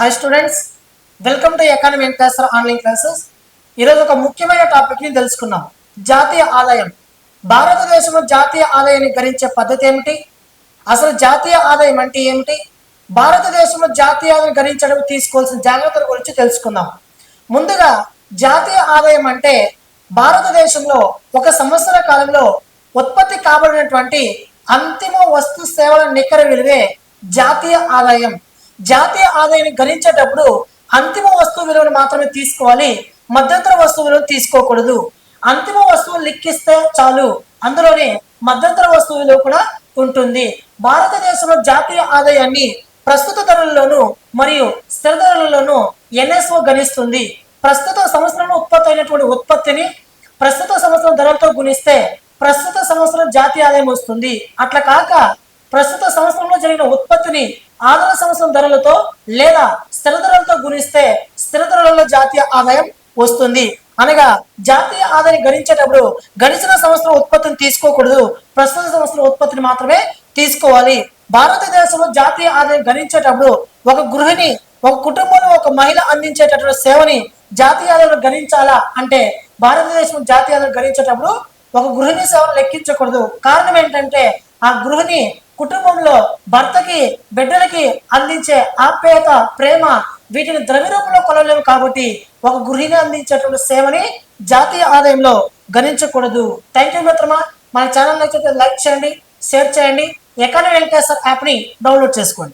Hi students, welcome to economy and class online classes. ఈరోజు ఒక ముఖ్యమైన టాపిక్ని తెలుసుకుందాం. జాతీయ ఆదాయం. భారతదేశంలో జాతీయ ఆదాయాన్ని గణించే పద్ధతి ఏమిటి? అసలు జాతీయ ఆదాయం అంటే ఏమిటి? భారతదేశంలో జాతీయ ఆదాయం గణించడం తీసుకోవాల్సిన జాగ్రత్తల గురించి తెలుసుకుందాం. ముందుగా జాతీయ ఆదాయం అంటే భారతదేశంలో ఒక సంవత్సర కాలంలో ఉత్పత్తి కాబడినటువంటి అంతిమ వస్తు సేవల నికర విలువే జాతీయ ఆదాయం. జాతీయ ఆదాయాన్ని గణించేటప్పుడు అంతిమ వస్తువు విలువను మాత్రమే తీసుకోవాలి, మధ్యంతర వస్తువు విలువను తీసుకోకూడదు. అంతిమ వస్తువులు లెక్కిస్తే చాలు, అందులోనే మధ్యంతర వస్తువు విలువ కూడా ఉంటుంది. భారతదేశంలో జాతీయ ఆదాయాన్ని ప్రస్తుత ధరలలోను మరియు స్థిర ధరలలోను ఎన్ఎస్ఓ గణిస్తుంది. ప్రస్తుత సంవత్సరంలో ఉత్పత్తి అయినటువంటి ఉత్పత్తిని ప్రస్తుత సంవత్సరం ధరలతో గుణిస్తే ప్రస్తుత సంవత్సరం జాతీయ ఆదాయం వస్తుంది. అట్లా కాక ప్రస్తుత సంవత్సరంలో జరిగిన ఉత్పత్తిని ఆదరణ సంవత్సరం ధరలతో లేదా స్థిర ధరలతో గుణిస్తే స్థిర ధరలలో జాతీయ ఆదాయం వస్తుంది. అనగా జాతీయ ఆదాయాన్ని గణించేటప్పుడు గడిచిన సంవత్సరం ఉత్పత్తిని తీసుకోకూడదు, ప్రస్తుత సంవత్సరం ఉత్పత్తిని మాత్రమే తీసుకోవాలి. భారతదేశంలో జాతీయ ఆదాయం గణించేటప్పుడు ఒక గృహిణి, ఒక కుటుంబంలో ఒక మహిళ అందించేటటువంటి సేవని జాతీయ ఆదాయం గణించాలా అంటే భారతదేశం జాతీయ ఆదాయం గణించేటప్పుడు ఒక గృహిణి సేవను లెక్కించకూడదు. కారణం ఏంటంటే ఆ గృహిణి కుటుంబంలో భర్తకి బిడ్డలకి అందించే ఆప్యాయత, ప్రేమ వీటిని ద్రవ్య రూపంలో కొనలేము. కాబట్టి ఒక గృహిణి అందించేటువంటి సేవని జాతీయ ఆదాయంలో గణించకూడదు. థ్యాంక్ యూ మిత్రమా. మన ఛానల్ నచ్చితే లైక్ చేయండి, షేర్ చేయండి. ఎకానమీ అండ్ క్లాస్ యాప్ని డౌన్లోడ్ చేసుకోండి.